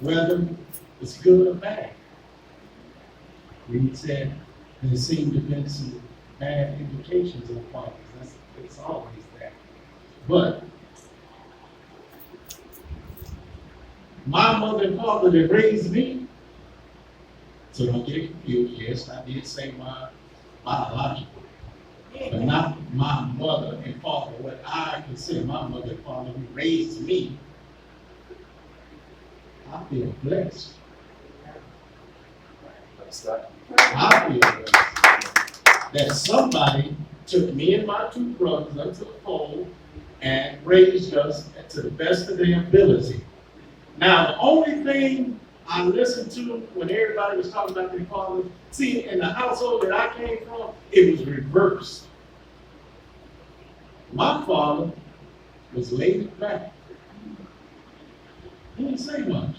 whether it's good or bad. Reed said there seemed to have been some bad indications of fathers. It's always that. But my mother and father that raised me, so don't get confused. Yes, I did say my biological, but not my mother and father. What I consider my mother and father who raised me, I feel blessed. I feel blessed that somebody took me and my two brothers unto the fold and raised us to the best of their ability. Now, the only thing I listened to when everybody was talking about their fathers, see, in the household that I came from, it was reversed. My father was laid back. He didn't say much.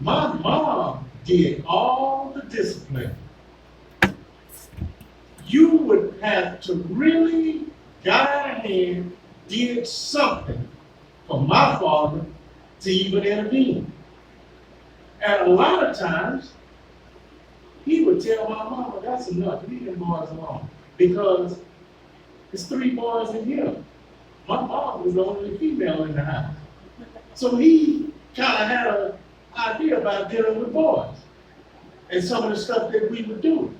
My mom did all the discipline. You would have to really guide a hand, did something for my father to even intervene. And a lot of times, he would tell my mama, that's enough, leave them boys alone. Because it's 3 boys in here. My mom was the only female in the house. So he kind of had an idea about dealing with boys. And some of the stuff that we would do.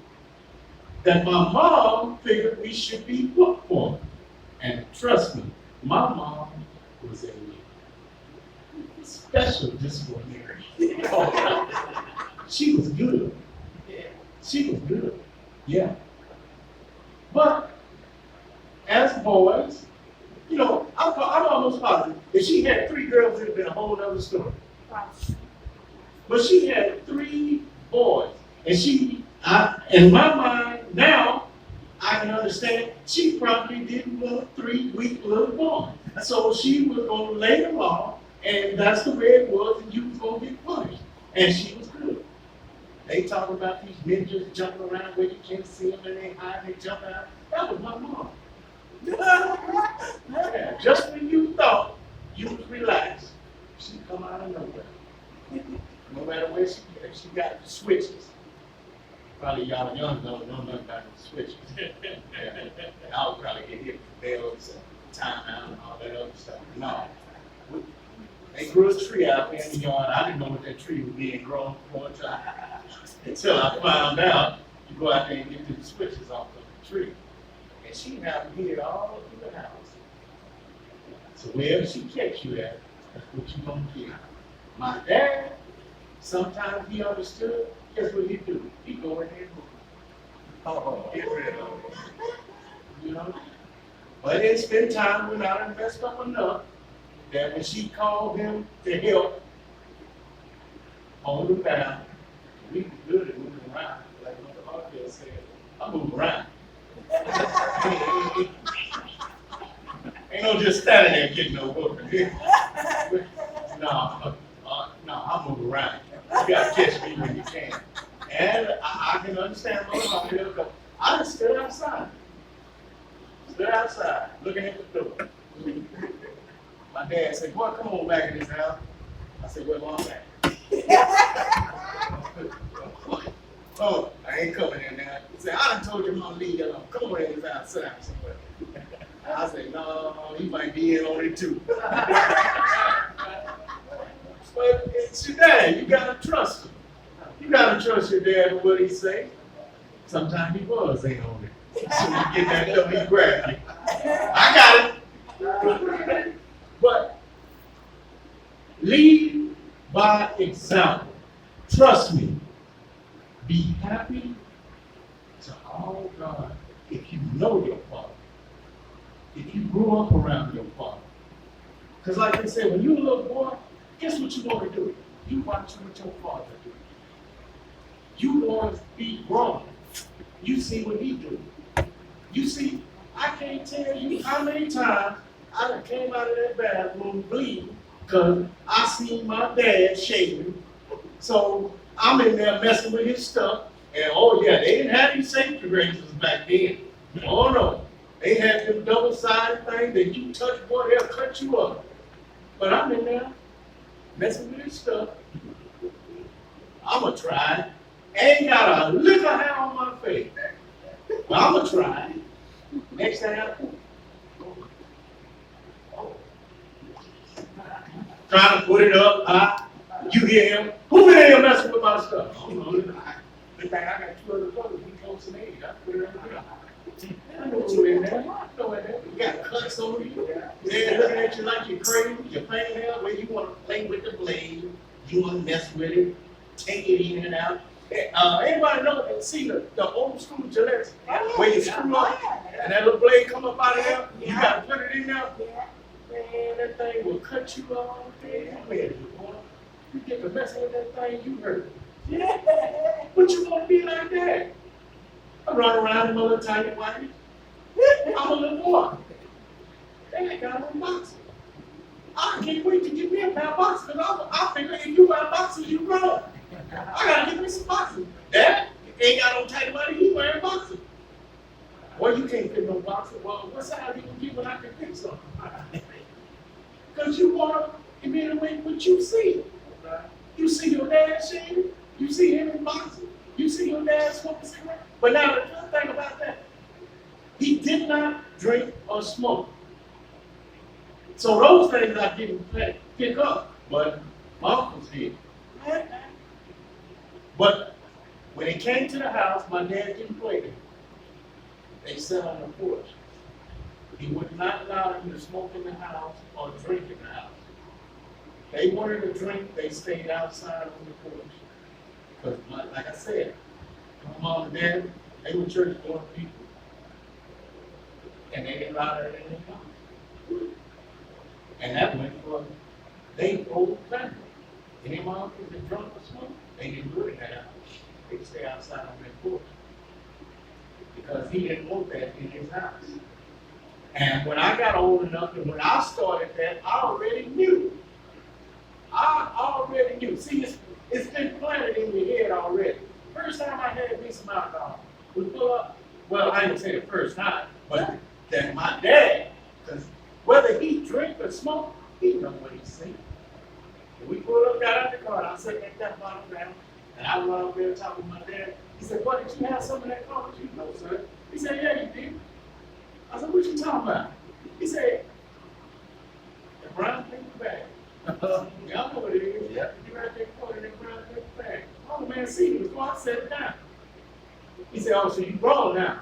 That my mom figured we should be looked for. And trust me, my mom was a special disciplinary. She was good. She was good. Yeah. But as boys, you know, I'm almost positive if she had 3 girls, it would have been a whole other story. But she had 3 boys. And in my mind, now, I can understand, she probably didn't want 3 weak little boys. So she was going to lay the law, and that's the way it was, and you was going to get punished. And she was good. They talk about these ninjas jumping around where you can't see them, and they hide, they jump out. That was my mom. Yeah, just when you thought you was relaxed, she come out of nowhere. No matter where she gets, she got the switches. Probably y'all young don't know nothing about the switches. Y'all probably get hit with bells and timeout and all that other stuff. No. They grew a tree out there in the yard. I didn't know what that tree was being grown for until I found out you go out there and get the switches off of the tree. And she had to hit all through the house. So wherever she catch you at, that's what you gonna get. My dad, sometimes he understood, guess what he'd do? He'd go in there and move. Oh, get rid of it. You know? But it's been time when I done messed up enough that when she called him to help hold him down, we was good at moving around. Like what the Harfield said, I move around. Ain't no just standing there getting no whooping. No, I move around. You gotta catch me when you can. And I can understand Mother Harfield because I just stood outside. Looking at the door. My dad said, boy, come on back in this house. I said, where Mom at? Oh, I ain't coming in there. He said, I done told your mom to leave you alone. Come on in this house, sit down somewhere. I said, no, he might be in on it too. But it's your dad. You gotta trust him. You gotta trust your dad with what he say. Sometimes he was ain't on it. So you get that stuff, he grab you. I got it. But lead by example. Trust me. Be happy to all God if you know your father. If you grew up around your father. Because like they said, when you're a little boy, guess what you want to do? You watch what your father do. You want to be grown. You see what he do. You see, I can't tell you how many times I done came out of that bathroom bleeding because I seen my dad shaving. So I'm in there messing with his stuff. And oh yeah, they didn't have these safety razors back then. Oh no. They had them double-sided things that you touch, boy, they'll cut you up. But I'm in there messing with his stuff. I'ma try. Ain't got a lick of hair on my face. But I'ma try. Next time, trying to put it up high. You hear him? Who in here messing with my stuff? Oh, no, good thing I got 2 other brothers. We close in age. I put it on there. I know you in there. I know in there. You got cuts on you. They're looking at you like you're crazy. You're playing there where you want to play with the blade. You want to mess with it. Take it in and out. Anybody know and see the old school Gillette where you screw up and that little blade come up out of there? You got to put it in there. Man, that thing will cut you off. You get to messing with that thing, you hurt. But you want to be like that? I run around in my little tiny whitey. I'm a little boy. They ain't got no boxes. I can't wait to get me a pair of boxes because I figure if you buy boxes, you grow. I gotta get me some boxes. Dad, ain't got no tight money, he wearing boxes. Well, you can't fit no boxes. Well, what size you gonna get when I can fit something? Because you want to evaluate what you see. You see your dad shaving, you see him in boxing, you see your dad smoking cigarettes. But now the good thing about that, he did not drink or smoke. So those things I didn't pick up, but my uncles did. But when they came to the house, my dad didn't play them. They sat on the porch. He would not allow them to smoke in the house or drink in the house. They wanted to drink, they stayed outside on the porch. Because, like I said, my mom and dad, they were church going people. And they didn't allow that in their house. And that went for they old family. Any of my uncles that drunk or smoked, they didn't do it in that house. They'd stay outside on their porch. Because he didn't want that in his house. And when I got old enough and when I started that, I already knew. See, it's been planted in your head already. First time I had me some alcohol, we pull up, well, I didn't say the first time, but that my dad, because whether he drink or smoke, he know what he's saying. And we pulled up, got out the car, and I set that bottle down, and I went up there and talked with my dad. He said, "What, did you have some of that car with you?" "No, sir." He said, "Yeah, you did." I said, "What you talking about?" He said, "The brown paper bag." Y'all know what it is. Yeah. You right there put in that brown paper bag. Oh, the man see me before I set it down. He said, "Oh, so you grown now?"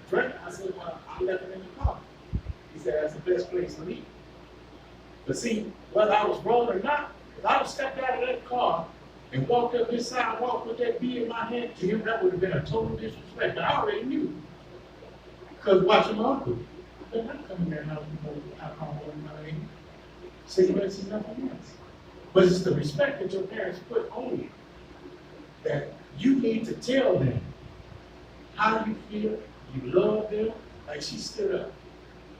Drink? I said, "Well, I left it in the car." He said, "That's the best place to leave." But see, whether I was grown or not, if I would stepped out of that car and walked up this sidewalk with that beer in my hand, to him that would have been a total disrespect. But I already knew. Because watching my uncle, they're not coming there now with alcohol in my hand. Cigarettes and nothing else. But it's the respect that your parents put on you that you need to tell them how you feel, you love them. Like she stood up.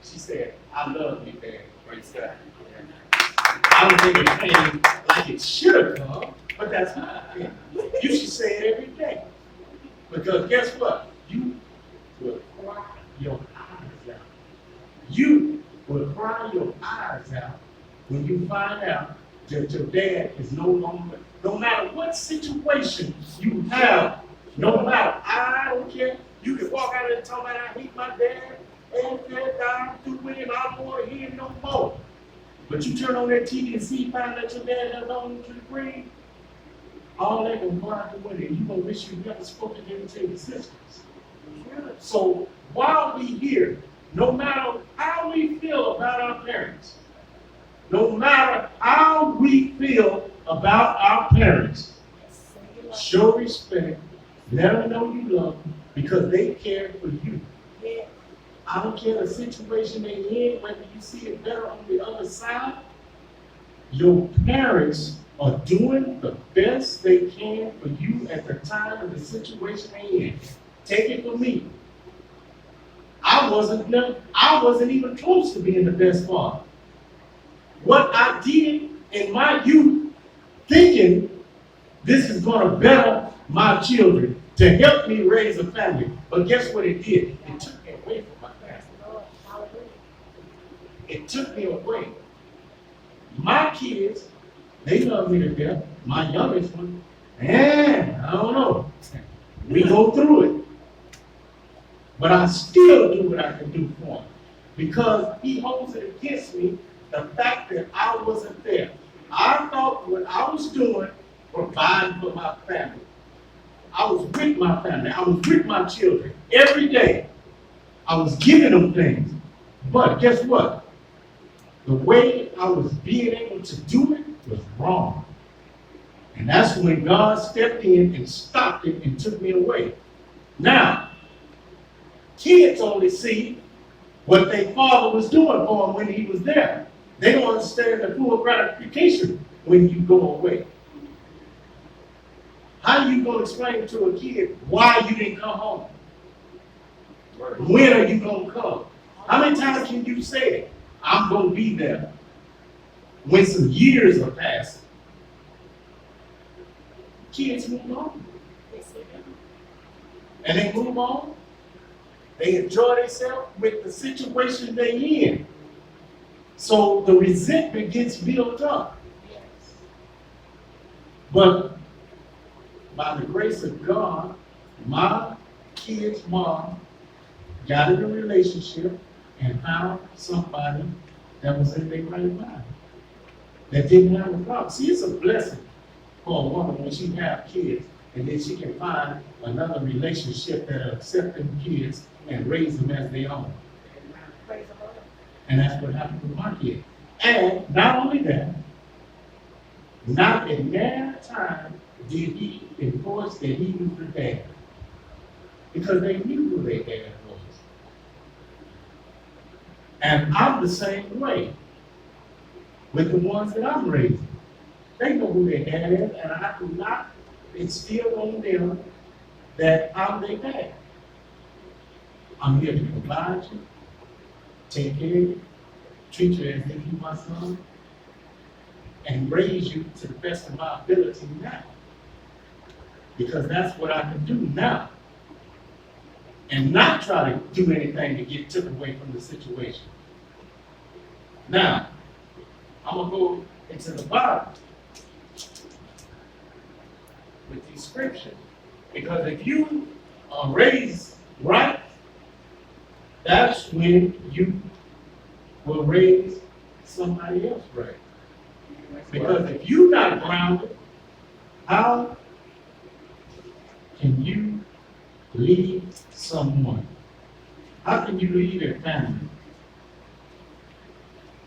She said, "I love you, Dad." Praise God. I don't think it came like it should have come, but that's my opinion. You should say it every day. Because guess what? You will cry your eyes out. You will cry your eyes out when you find out that your dad is no longer, no matter what situation you have, no matter, I don't care, you can walk out there and talk about I hate my dad, and I'm through with him, I don't want to hear him no more. But you turn on that TV and see, find that your dad has gone to the grave, all that can go out the window, and you're going to wish you never spoken to them to your existence. So while we here, no matter how we feel about our parents, no matter how we feel about our parents, show respect, let them know you love them, because they care for you. I don't care the situation they're in, whether you see it better on the other side, your parents are doing the best they can for you at the time of the situation they're in. Take it from me. I wasn't even close to being the best father. What I did in my youth, thinking this is going to better my children, to help me raise a family. But guess what it did? It took me away from my family. It took me away. My kids They love me to death. My youngest one, I don't know. We go through it. But I still do what I can do for him. Because he holds it against me, the fact that I wasn't there. I thought what I was doing, providing for my family. I was with my family. I was with my children every day. I was giving them things. But guess what? The way I was being able to do it was wrong. And that's when God stepped in and stopped it and took me away. Now, kids only see what their father was doing for them when he was there. They don't understand the full gratification when you go away. How are you going to explain to a kid why you didn't come home? When are you going to come? How many times can you say, I'm going to be there when some years are passing? Kids move on. And they move on. They enjoy themselves with the situation they're in. So the resentment gets built up. But by the grace of God, my kid's mom got in a relationship and found somebody that was in their right mind, that didn't have a problem. See, it's a blessing for a woman when she has kids and then she can find another relationship that will accept them kids and raise them as their own. And that's what happened with my kid. And not only that, not in that time did he enforce that he was the dad. Because they knew who their dad was. And I'm the same way with the ones that I'm raising. They know who their dad is, and I do not instill on them that I'm their dad. I'm here to provide you, take care of you, treat you as if you're my son, and raise you to the best of my ability now. Because that's what I can do now. And not try to do anything to get took away from the situation. Now, I'm going to go into the Bible with these scriptures. Because if you are raised right, that's when you will raise somebody else right. Because if you're not grounded, how can you lead someone? How can you lead a family?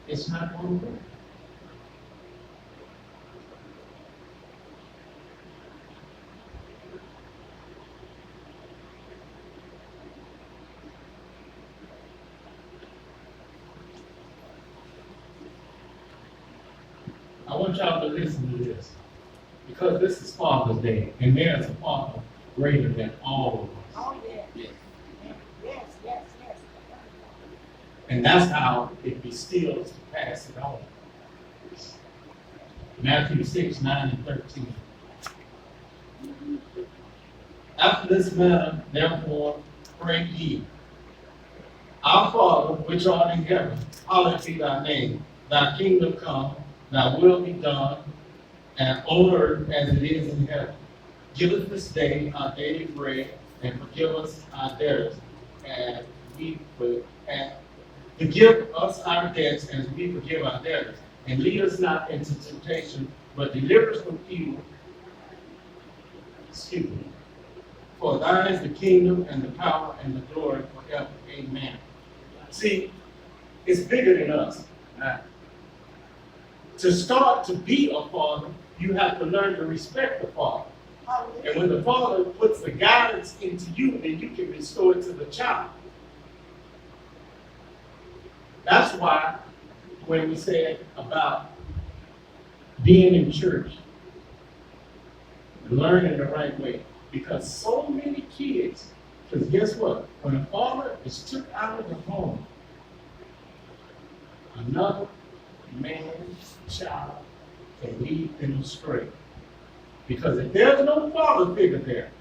It's not going to work. I want y'all to listen to this, because this is Father's Day, and there's a Father greater than all of us. Oh, yes. Yes, yes, yes. And that's how it bestills to pass it on. Matthew 6, 9, and 13. After this manner, therefore, pray ye. Our Father, which art in heaven, hallowed be thy name. Thy kingdom come, thy will be done, and on earth as it is in heaven. Give us this day our daily bread, and forgive us our debts, and forgive us our debts as we forgive our debtors. And lead us not into temptation, but deliver us from evil. Excuse me. For thine is the kingdom, and the power, and the glory forever. Amen. See, it's bigger than us. To start to be a father, you have to learn to respect the father. And when the father puts the guidance into you, then you can restore it to the child. That's why when we said about being in church, learning the right way, because so many kids, because guess what? When a father is took out of the home, another man's child can lead them astray. Because if there's no father figure there,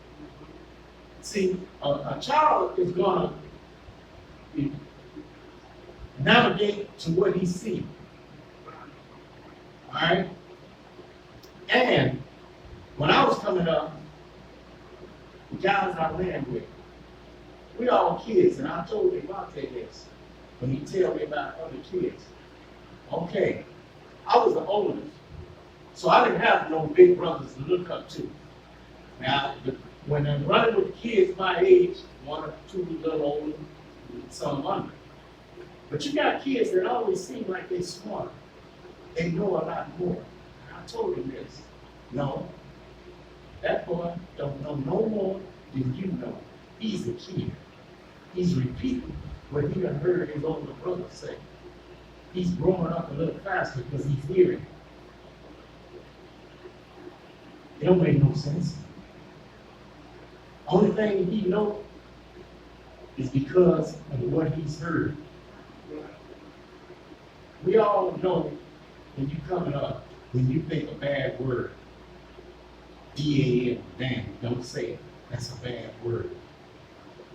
see, a child is going to navigate to what he sees. All right? guys I ran with, we all kids, and I told Devontae this when he tell me about other kids. Okay, I was the oldest, so I didn't have no big brothers to look up to. Now, when I'm running with kids my age, one or two a little older, some under. But you got kids that always seem like they're smart. They know a lot more. And I told him this. No, that boy don't know no more than you know. He's a kid. He's repeating what he done heard his older brother say. He's growing up a little faster because he's hearing. It don't make no sense. Only thing he knows is because of what he's heard. We all know when you coming up, when you think a bad word, D-A-M, damn, don't say it. That's a bad word.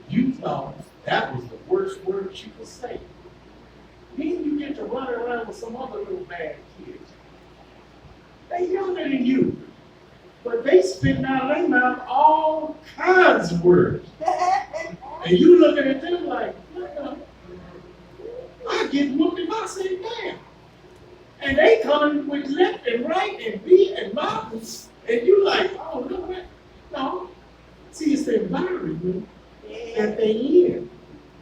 You thought that was the worst word you could say. Then you get to run around with some other little bad kids. They younger than you, but they spitting out their mouth all kinds of words. And you looking at them like, I get whooped if I say damn. And they coming with left and right and beat and mountains, and you like, oh no, no. See, it's the environment that they in.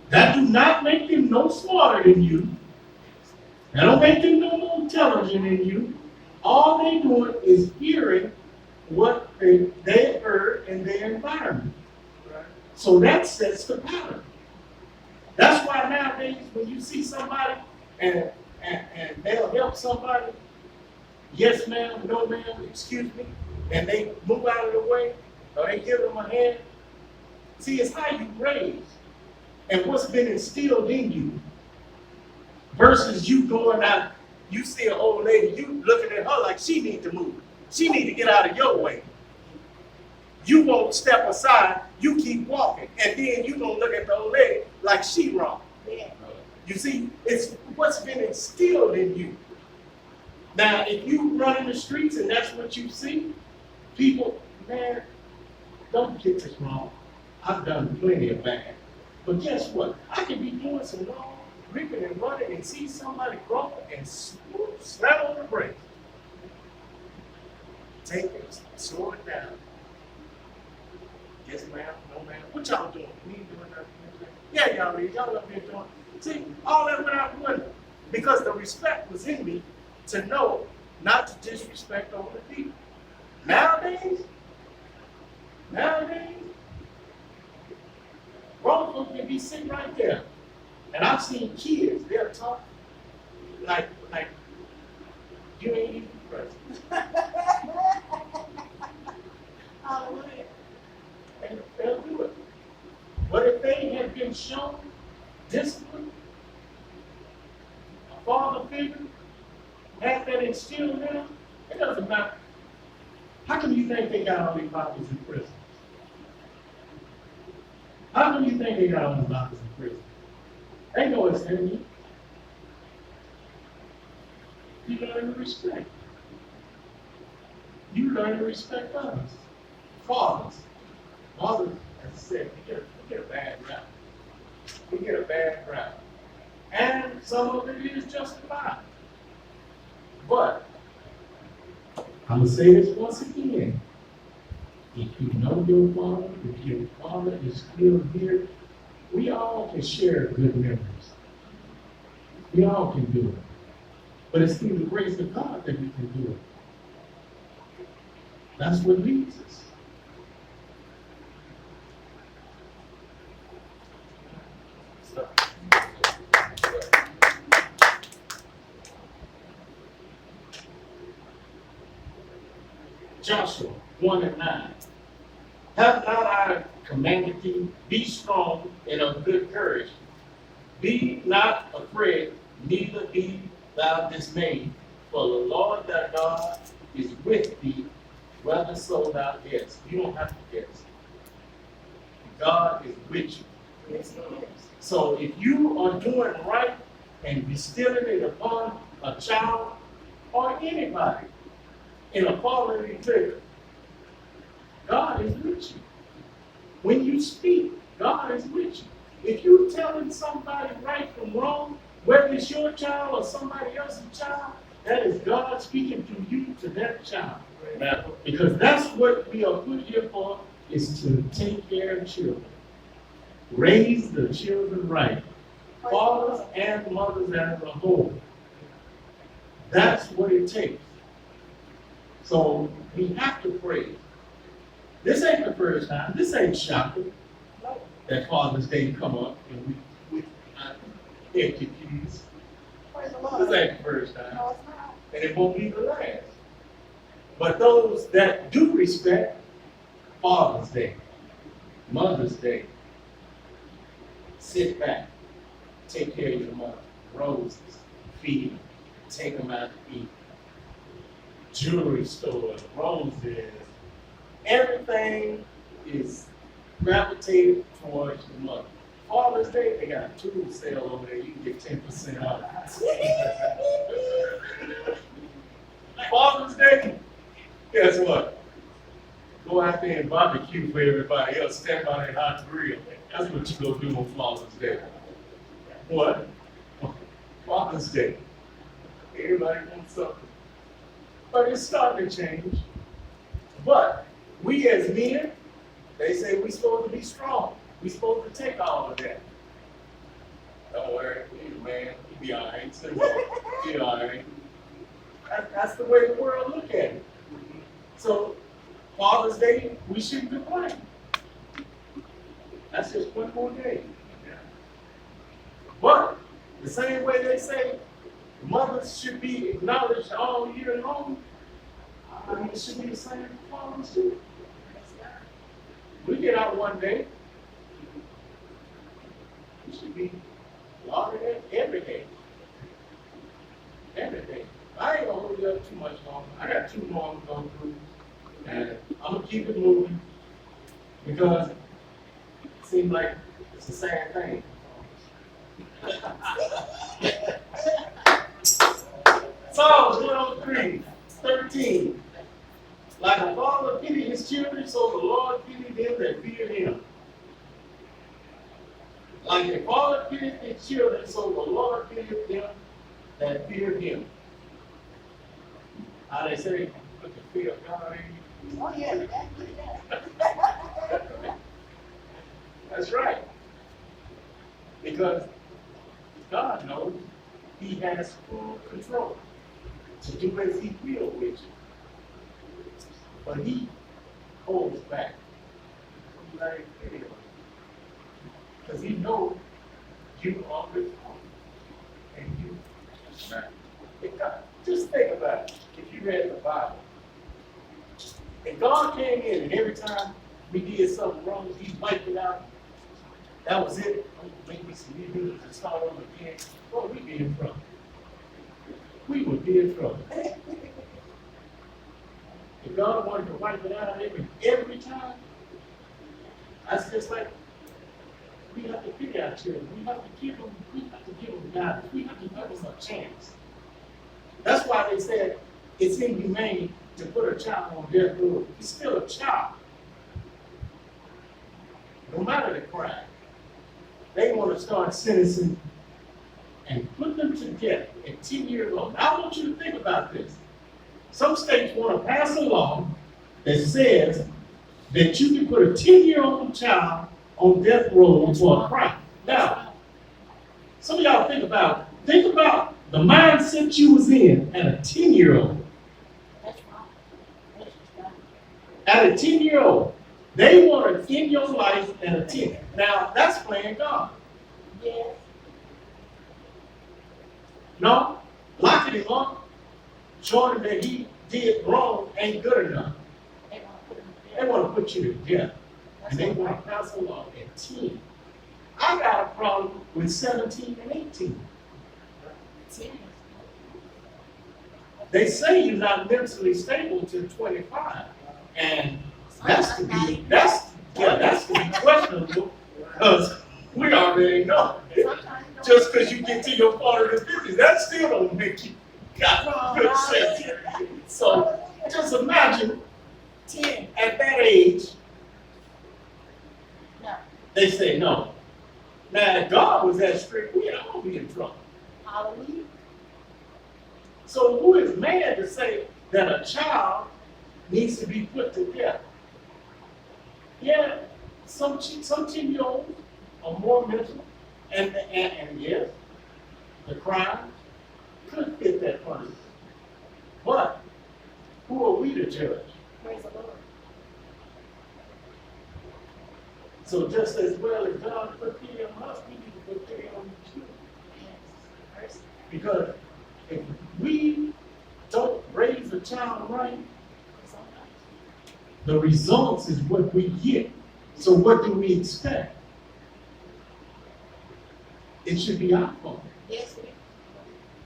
That do not make them no smarter than you. That don't make them no more intelligent than you. All they doing is hearing what they heard in their environment. Right. So that sets the pattern. That's why nowadays when you see somebody and they'll help somebody, yes ma'am, no ma'am, excuse me, and they move out of the way, or they give them a hand. See, it's how you raise and what's been instilled in you versus you going out, you see an old lady, you looking at her like she need to move. She need to get out of your way. You won't step aside, you keep walking, and then you gonna look at the old lady like she wrong. Yeah. You see, it's what's been instilled in you. Now, if you run in the streets and that's what you see, people, man, don't get this wrong. I've done plenty of bad. But guess what? I can be doing some wrong, ripping and running, and see somebody crumple and swoop, slap on the brakes. Take it, slow it down. Yes, ma'am, no, ma'am. What y'all doing? We ain't doing nothing. Yeah, y'all is. Y'all up here doing. See, all that went out the window because the respect was in me to know not to disrespect older people. Nowadays, grown folks can be sitting right there, and I've seen kids. They'll talk like you ain't even present. Hallelujah. And they'll do it. But if they had been shown discipline, a father figure, had that instilled in them, it doesn't matter. How come you think they got all these fathers in prison? How come you think they got all these fathers in prison? They know it's in you. You learn to respect. You learn to respect others. Fathers. Mothers, as I said, we get a bad rap. We get a bad rap. And some of it is justified. But, I'm going to say this once again. If you know your father, if your father is still here, we all can share good memories. We all can do it. But it's through the grace of God that we can do it. That's what leads us. Joshua 1:9. Have not I commanded thee, be strong and of good courage. Be not afraid, neither be thou dismayed, for the Lord thy God is with thee, whithersoever thou goest. You don't have to guess. God is with you. Yes, so if you are doing right and instilling it upon a child or anybody in a quality figure, God is with you. When you speak, God is with you. If you're telling somebody right from wrong, whether it's your child or somebody else's child, that is God speaking through you to that child. Now, because that's what we are put here for, is to take care of children. Raise the children right. Fathers and mothers as a whole. That's what it takes. So we have to pray. This ain't the first time. This ain't shocking that Father's Day come up and we empty pews. This ain't the first time. And it won't be the last. But those that do respect Father's Day, Mother's Day, sit back, take care of your mother, roses, feed them, take them out to eat. Jewelry stores, roses, everything is gravitated towards your mother. Father's Day, they got a tool sale over there, you can get 10% off. Father's Day, guess what? Go out there and barbecue for everybody else, stand by that hot grill. That's what you go do on Father's Day. What? Father's Day. Everybody wants something. But it's starting to change. But we as men, they say we're supposed to be strong. We're supposed to take all of that. Don't worry, man, you'll be all right. Be all right. That's the way the world look at it. So Father's Day, we shouldn't complain. That's just one more day. But the same way they say mothers should be acknowledged all year long, I mean, it should be the same for fathers too. We get out one day, we should be lauded every day. Every day. I ain't gonna hold you up too much longer. I got 2 more to go through, and I'm gonna keep it moving because it seems like it's the same thing. Psalms 103:13. Like a father pity his children, so the Lord pity them that fear him. Like a father pity his children, so the Lord pity them that fear him. How they say, put the fear of God in you. Oh, yeah, That's right. Because God knows he has full control to do as he will with you. But he holds back. Like, because he knows you are his own. And you just think about it. If you read the Bible, and God came in and every time we did something wrong, he wiped it out. That was it. Maybe some new news and start over again. Well, we'd be in trouble. We would be in trouble. If God wanted to wipe it out every time, that's just like we have to pity our children. We have to give them guidance. We have to give them a chance. That's why they said it's inhumane to put a child on death row. He's still a child. No matter the crime, they want to start sentencing and put them to death at 10 years old. Now I want you to think about this. Some states want to pass a law that says that you can put a 10-year-old child on death row for a crime. Now, some of y'all think about the mindset you was in at a 10-year-old. That's right. At a 10-year-old, they want to end your life at a 10. Now, that's playing God. Yes. No, locking him up, showing him that he did wrong ain't good enough. They want to put you to death. And they want to pass a law at 10. I got a problem with 17 and 18. They say you're not mentally stable till 25. And that's to be questionable because we already know. Just because you get to your 40s and 50s, that still don't make you got good sense. So just imagine 10 at that age, They say no. Now, if God was that strict, we'd all be in trouble. Hallelujah. So who is man to say that a child needs to be put to death? Yeah, some 10-year-olds are more mental, and yes, the crime could fit that punishment. But who are we to judge? Praise the Lord. So just as well as God put pity on us, we need to put pity on you too. Yes. Mercy. Because if we don't raise a child right, Sometimes. the results is what we get. So what do we expect? It should be our fault. Yes, it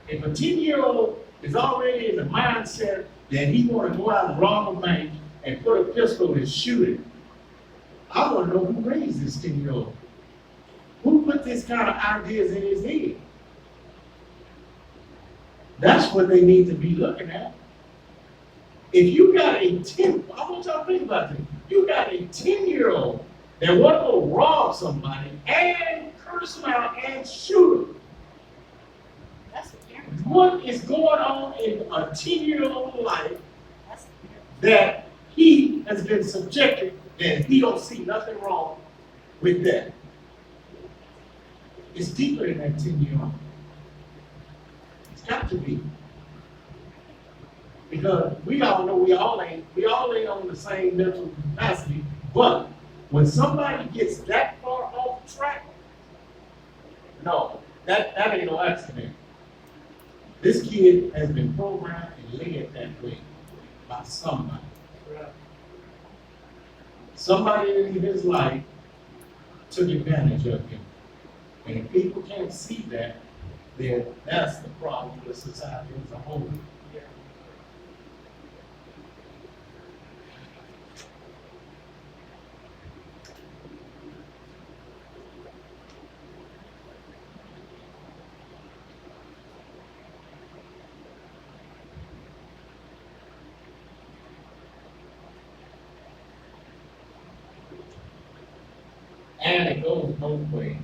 is. If a 10-year-old is already in the mindset that he want to go out and rob a bank and put a pistol and shoot it, I want to know who raised this 10-year-old. Who put this kind of ideas in his head? That's what they need to be looking at. If you got a 10, I want y'all to think about this. You got a 10-year-old that want to go rob somebody and curse them out and shoot them. That's the parents. What is going on in a 10-year-old life That's the parents. that he has been subjected and he don't see nothing wrong with that? It's deeper than that 10-year-old. It's got to be. Because we all know we all ain't on the same mental capacity, but when somebody gets that far off track, no, that ain't no accident. This kid has been programmed and led that way by somebody. Somebody in his life took advantage of him. And if people can't see that, then that's the problem with society as a whole. And it goes both ways.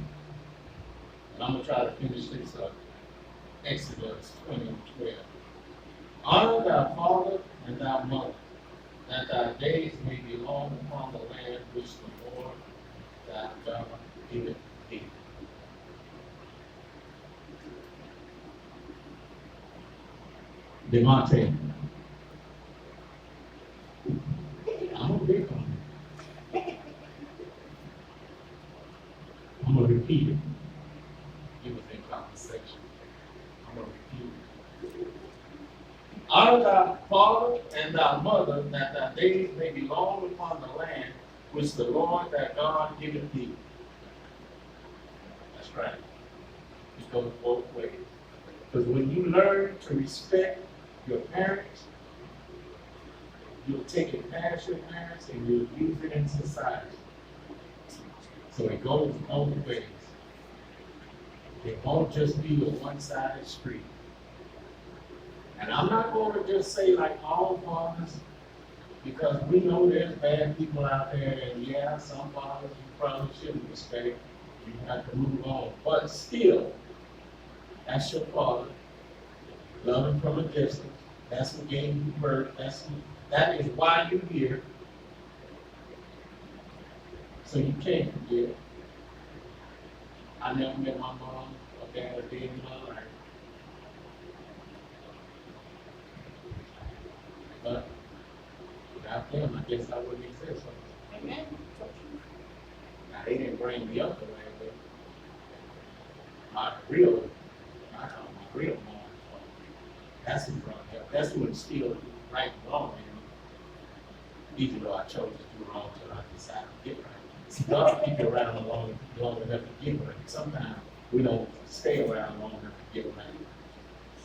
And I'm going to try to finish this up. Exodus 20:12. Honor thy father and thy mother, that thy days may be long upon the land which the Lord thy God giveth thee. Demonte. I'm a big one. I'm going to repeat it. It was in conversation. I'm going to repeat it. Honor thy father and thy mother, that thy days may be long upon the land which the Lord thy God giveth thee. That's right. It goes both ways. Because when you learn to respect your parents, you'll take it past your parents and you'll use it in society. So it goes both ways. It won't just be a one-sided street. And I'm not going to just say like all fathers, because we know there's bad people out there, and yeah, some fathers you probably shouldn't respect. You have to move on. But still, that's your father. Love him from a distance. That's what gave you birth. That is why you're here. So you can't forget. I never met my mom or dad a day in my life. But without them, I guess I wouldn't exist. Amen. Now, they didn't bring me up the way, but my real mom, that's who brought me up. That's who instilled right and wrong in me. Even though I chose to do wrong until I decided to get right. God keep you around long enough to get right. Sometimes we don't stay around long enough to get right.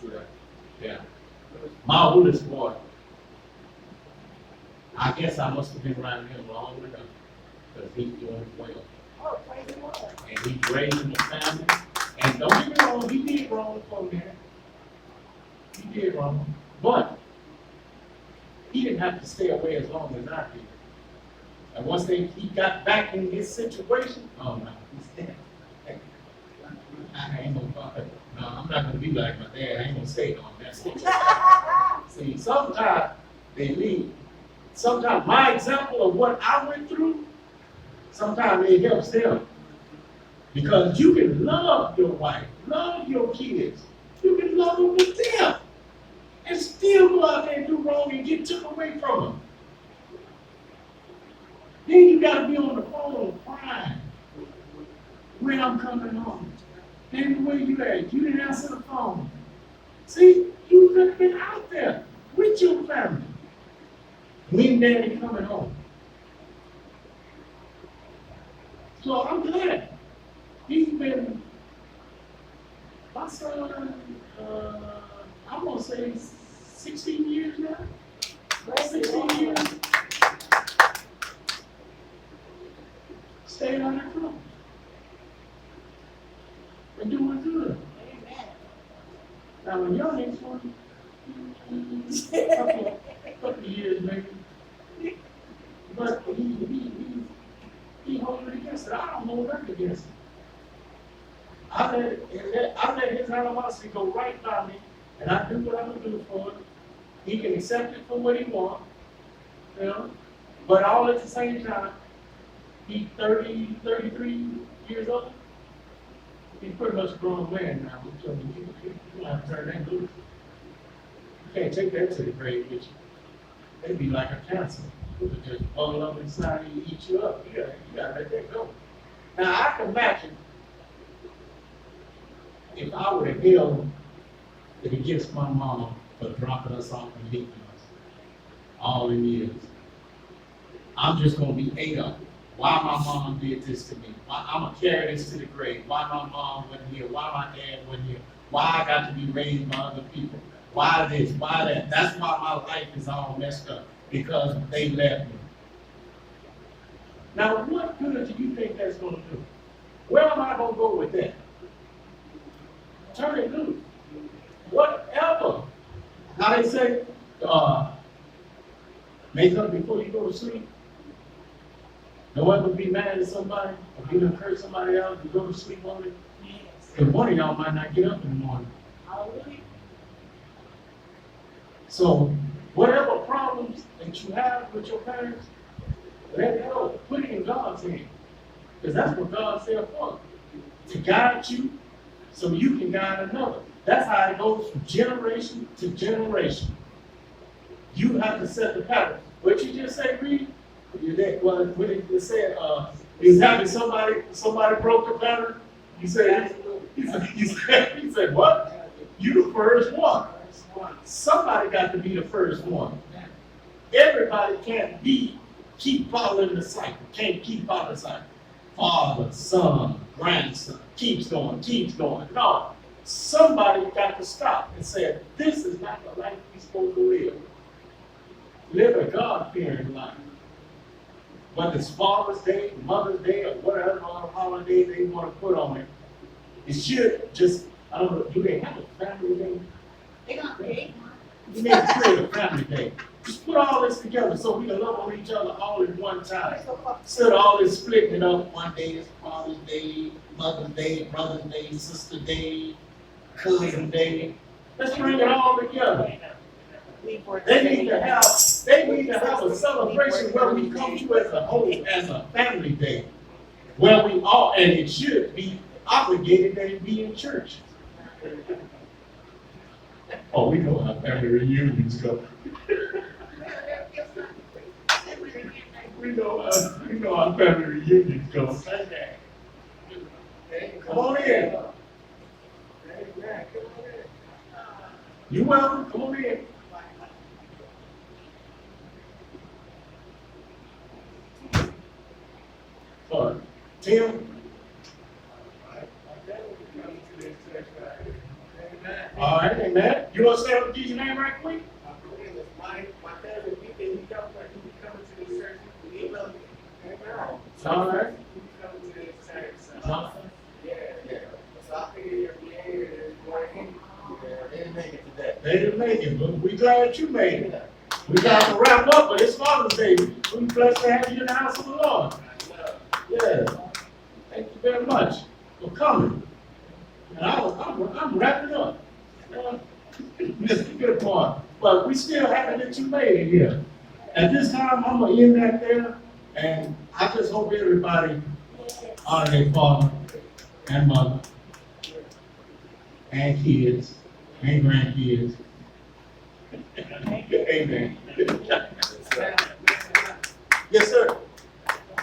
Sure. Yeah. My oldest boy, I guess I must have been around him long enough because he's doing well. Oh, praise the Lord. And he's raising a family. And don't get me wrong, he did wrong for me. He did wrong. But he didn't have to stay away as long as I did. And once he got back in his situation, oh no, he's dead. I ain't gonna, no, I'm not gonna be like my dad. I ain't gonna stay on that situation. See, sometimes they leave. Sometimes my example of what I went through, sometimes it helps them. Because you can love your wife, love your kids, you can love them with them, and still go out there and do wrong and get took away from them. Then you gotta be on the phone crying when I'm coming home. Then where you at? You didn't answer the phone. See, you could have been out there with your family when daddy coming home. So I'm glad. He's been, my son, I'm gonna say 16 years now. 16 years. Staying on that throne. And doing good. Amen. Now when y'all ain't 20, couple of years maybe. But he holding it against it. I don't hold that against it. I let his animosity go right by me, and I do what I'm gonna do for him. He can accept it for what he wants, you know. But all at the same time, he's 33 years old. He's pretty much a grown man now. So you have to turn that loose. You can't take that to the grave with you. It'd be like a cancer. It would just bubble up inside you, eat you up. You gotta let that go. Now I can imagine if I would have held it against my mama for dropping us off and leaving us all them years. I'm just gonna be ate up. Why my mom did this to me? Why I'm gonna carry this to the grave? Why my mom wasn't here? Why my dad wasn't here? Why I got to be raised by other people? Why this? Why that? That's why my life is all messed up, because they left me. Now, what good do you think that's gonna do? Where am I gonna go with that? Turn it loose. Whatever. How they say, make up before you go to sleep. Don't ever be mad at somebody or be to curse somebody else. You go to sleep on it. Yes. And one of y'all might not get up in the morning. Hallelujah. So whatever problems that you have with your parents, let it go. Put it in God's hand. Because that's what God's there for. To guide you so you can guide another. That's how it goes from generation to generation. You have to set the pattern. What you just say, Reed? When you said is having somebody broke the pattern, you said he said what? You the first one. Somebody got to be the first one. Everybody can't keep following the cycle. Can't keep following the cycle. Father, son, grandson, keeps going. No. Somebody got to stop and say, this is not the life we're supposed to live. Live a God-fearing life. Whether it's Father's Day, Mother's Day, or whatever holiday they want to put on it, it should just, I don't know, do they have a family day? They're going to create one. You need to create a family day. Just put all this together so we can love on each other all at one time. Instead of all this splitting it up, one day is Father's Day, Mother's Day, Brother's Day, Sister Day, Cousin Day. Let's bring it all together. They need to have a celebration where we come to as a whole, as a family day, where we all, and it should be obligated that it be in church. Oh, we know how family reunions go. we know how family reunions go. Come on in. You welcome. Come on in. Tim? All right, amen. You want to say up your name right quick? My cousin, he comes like he be coming to the church. He love me. All right. He coming to the church. Jonathan? Yeah. So I figured you're going. They didn't make it today. They didn't make it, but we glad you made it. We got to wrap up, but it's Father's Day. We're blessed to have you in the house of the Lord. Yeah. Thank you very much for coming. And I'm wrapping up. Mr. Goodmore. But we still haven't let you made it here. At this time, I'm gonna end that there, and I just hope everybody honor their father and mother and kids and grandkids. Amen.